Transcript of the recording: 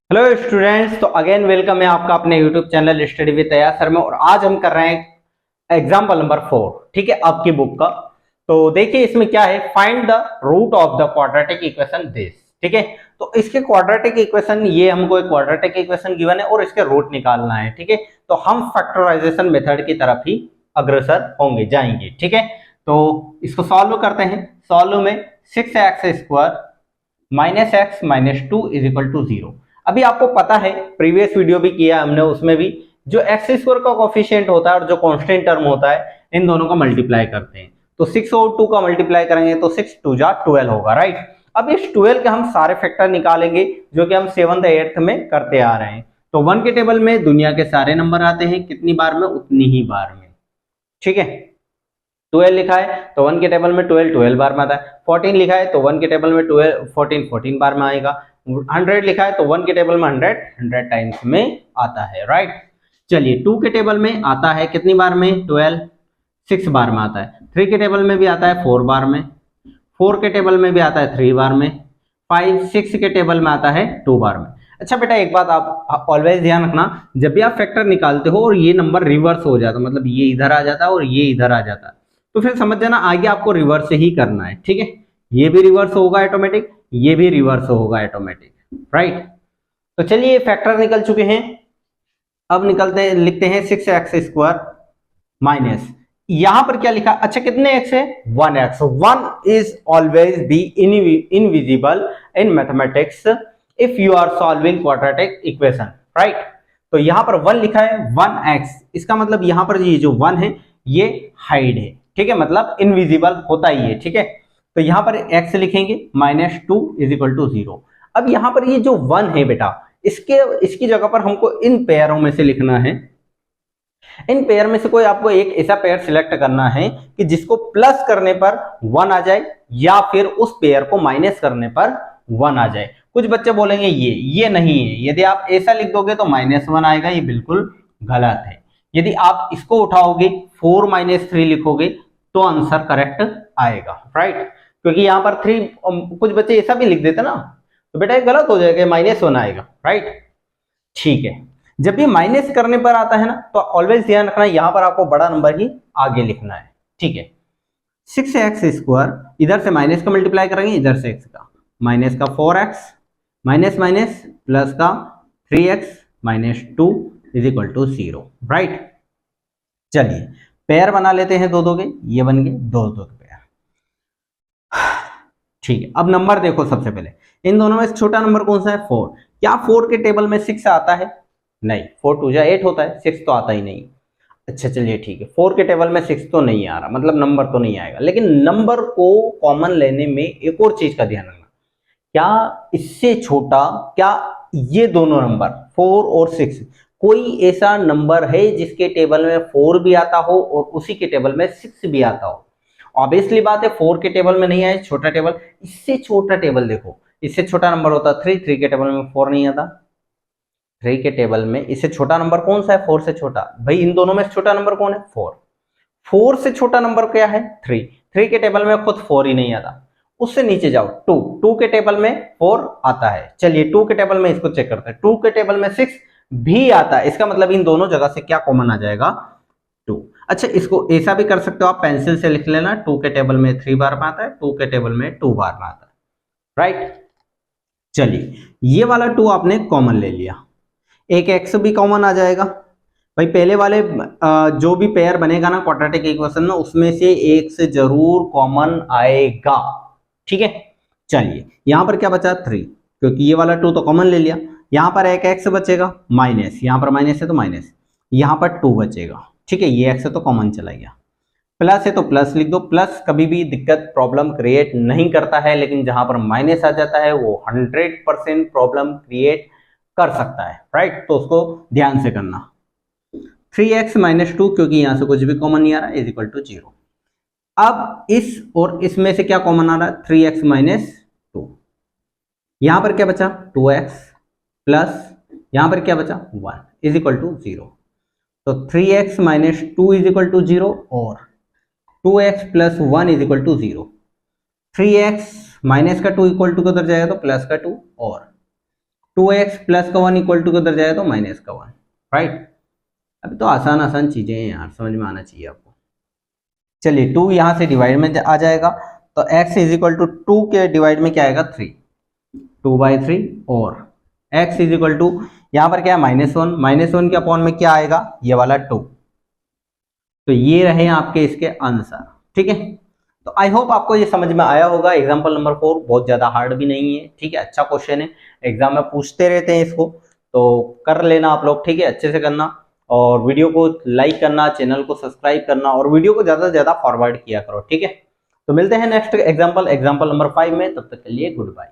Hello students, तो again welcome है आपका अपने यूट्यूब चैनल स्टडी विद तैयार सर में। और आज हम कर रहे हैं एग्जाम्पल नंबर 4। ठीक है, आपकी बुक का। तो देखिए इसमें क्या है, find the root of the quadratic equation this. ठीक है, तो इसके क्वाड्रेटिक इक्वेशन, ये हमको एक क्वाड्रेटिक इक्वेशन गिवन है और इसके रूट निकालना है। ठीक है, तो हम फैक्टराइजेशन मेथड की तरफ ही अग्रसर होंगे, जाएंगे। ठीक है, तो इसको सॉल्व करते हैं। सॉल्व में 6x² minus x minus two is equal to 0। अभी आपको पता है, प्रीवियस वीडियो भी किया हमने, उसमें भी जो एक्स स्क्वायर का कोफिशिएंट होता है और जो कांस्टेंट टर्म होता है, इन दोनों का मल्टीप्लाई करते हैं। तो 6 और 2 का मल्टीप्लाई करेंगे तो 6 2 जा 12 होगा, राइट। अब इस 12 के हम सारे फैक्टर निकालेंगे जो कि हम 7th 8th में करते आ रहे हैं। तो 1 के टेबल में दुनिया के सारे नंबर आते हैं, कितनी बार में? उतनी ही बार में। ठीक है, 12 लिखा है तो 1 के टेबल में 12 12 बार में आता है। 14 लिखा है तो 1 के टेबल में 12 14 14 बार में आएगा। 100 लिखा है तो 1 के टेबल में 100 100 टाइम्स में आता है, राइट। चलिए 2 के टेबल में आता है कितनी बार में? 12 6 बार में आता है। 3 के टेबल में भी आता है 4 बार में। 4 के टेबल में भी आता है 3 बार में। 5 6 के टेबल में आता है 2 बार में। अच्छा बेटा, एक बात आप ऑलवेज ध्यान रखना, जब भी आप फैक्टर निकालते हो और ये नंबर रिवर्स हो जाता है, मतलब ये इधर आ जाता है और ये इधर आ जाता है, तो फिर समझ जाना आगे आपको रिवर्स ही करना है। ठीक है, ये भी रिवर्स होगा ऑटोमेटिक, ये भी रिवर्स होगा ऑटोमेटिक, राइट। तो चलिए ये फैक्टर निकल चुके हैं। अब निकलते हैं, लिखते हैं 6x² माइनस, यहां पर क्या लिखा? अच्छा, कितने x है? 1x। 1 is always be invisible in mathematics if you are solving quadratic equation, right. तो यहां पर 1 लिखा है, 1x, इसका मतलब यहां पर ये जो 1 है ये हाइड है। ठीक है, मतलब इनविजिबल होता ही है। ठीक है, तो यहां पर x लिखेंगे minus two is equal to 0। अब यहां पर ये जो 1 है बेटा, इसकी जगह पर हमको इन पेयरों में से लिखना है। इन पेयर में से कोई आपको एक ऐसा पेयर सिलेक्ट करना है कि जिसको प्लस करने पर 1 आ जाए या फिर उस पेयर को माइनस करने पर 1 आ जाए। कुछ बच्चे बोलेंगे ये नहीं है, यदि आप ऐसा लिख दोगे तो -1 आएगा, ये बिल्कुल गलत है। यदि आप इसको उठाओगे 4 - 3 लिखोगे तो आंसर करेक्ट आएगा, राइट। क्योंकि यहाँ पर 3, कुछ बच्चे ऐसा भी लिख देते ना, तो बेटा ये गलत हो जाएगा, -1 आएगा, राइट। ठीक है, जब भी माइनस करने पर आता है ना, तो ऑलवेज ध्यान रखना यहां पर आपको बड़ा नंबर ही आगे लिखना है। ठीक है, 6x² इधर से माइनस का मल्टीप्लाई करेंगे, इधर से x का, माइनस का 4x माइनस माइनस प्लस का 3x minus 2 is equal to 0, right. चलिए पेयर बना लेते हैं दो दो के, ये बन गए दो दो के पेयर। ठीक है, अब नंबर देखो, सबसे पहले इन दोनों में छोटा नंबर कौन सा है? 4। क्या 4 के टेबल में 6 आता है? नहीं, 4 2 जा 8 होता है, 6 तो आता ही नहीं। अच्छा चलिए ठीक है, 4 के टेबल में 6 तो नहीं आ रहा, मतलब नंबर तो नहीं आएगा। लेकिन नंबर को कॉमन लेने में एक और चीज का ध्यान रखना, क्या इससे छोटा, क्या ये दोनों नंबर 4 और 6, कोई ऐसा नंबर है जिसके टेबल में 4 भी आता हो और उसी के टेबल में 6 भी आता हो? ऑब्वियसली बात है, 4 के टेबल में नहीं आए, छोटा टेबल। इससे छोटा टेबल देखो, इससे छोटा नंबर होता 3, 3 के टेबल में 4 नहीं आता। 3 के टेबल में इससे छोटा नंबर कौन सा है? 4 से छोटा। भाई इन दोनों में छोटा नंबर कौन है? 4। 4 से छोटा नंबर क्या है? 3। 3 के टेबल में खुद 4 ही नहीं आता। उससे नीचे जाओ, 2। 2 के टेबल में 4 आता है। चलिए 2 के टेबल में इसको चेक करते हैं, 2 के टेबल में 6 भी आता है। इसका मतलब इन दोनों जगह से क्या कॉमन आ जाएगा? 2। अच्छा, इसको ऐसा भी कर सकते हो आप, पेंसिल से लिख लेना, 2 के टेबल में 3 बार में आता है, 2 के टेबल में 2 बार में आता है, राइट। चलिए ये वाला 2 आपने कॉमन ले लिया, एक x भी कॉमन आ जाएगा। भाई पहले वाले जो भी पेयर बनेगा ना क्वाड्रेटिक इक्वेशन में, उसमें से एक से जरूर कॉमन आएगा। ठीक है, चलिए यहां पर क्या बचा? 3, क्योंकि ये वाला 2 तो कॉमन ले लिया। यहां पर एक x बचेगा, माइनस, यहां पर माइनस है तो माइनस, यहां पर 2 बचेगा। ठीक है, ये x तो कॉमन चला गया। प्लस है तो प्लस लिख दो, प्लस कभी भी दिक्कत प्रॉब्लम क्रिएट नहीं करता है, लेकिन जहां पर माइनस आ जाता है वो 100% प्रॉब्लम क्रिएट कर सकता है, राइट। तो उसको ध्यान से करना। 3x माइनस 2, क्योंकि यहां से कुछ भी कॉमन नहीं आ रहा, इज इक्वल टू 0। अब इस और इसमें से क्या कॉमन आ रहा है? 3x minus 2। यहां पर क्या बचा? 2x प्लस, यहां पर क्या बचा? 1 इज इक्वल टू 0। तो 3x minus 2 is equal to 0 और 2x plus 1 is equal to 0। 3x minus का 2 इक्वल टू किधर जाएगा? तो प्लस का 2, और 2x प्लस का 1 इक्वल टू किधर जाएगा तो माइनस का 1, राइट। अभी तो आसान आसान चीजें हैं यार, समझ में आना चाहिए आपको। चलिए 2 यहां से डिवाइड में आ जाएगा, तो x इज इक्वल टू 2 के डिवाइड में क्या आएगा 3, 2/3, और x इज इक्वल टू यहां पर क्या है -1, -1 के अपॉन में क्या आएगा ये वाला 2। तो ये रहे आपके इसके आंसर, ठीक है। तो आई होप आपको ये समझ में आया होगा। एग्जाम्पल नंबर 4 बहुत ज्यादा हार्ड भी नहीं है, ठीक है, अच्छा क्वेश्चन है, एग्जाम में पूछते रहते हैं इसको, तो कर लेना आप लोग, ठीक है, अच्छे से करना, और वीडियो को लाइक करना, चैनल को सब्सक्राइब करना, और वीडियो को ज्यादा से ज्यादा फॉरवर्ड किया करो, ठीक है। तो मिलते हैं नेक्स्ट एग्जाम्पल नंबर 5 में, तब तक के लिए गुड बाय।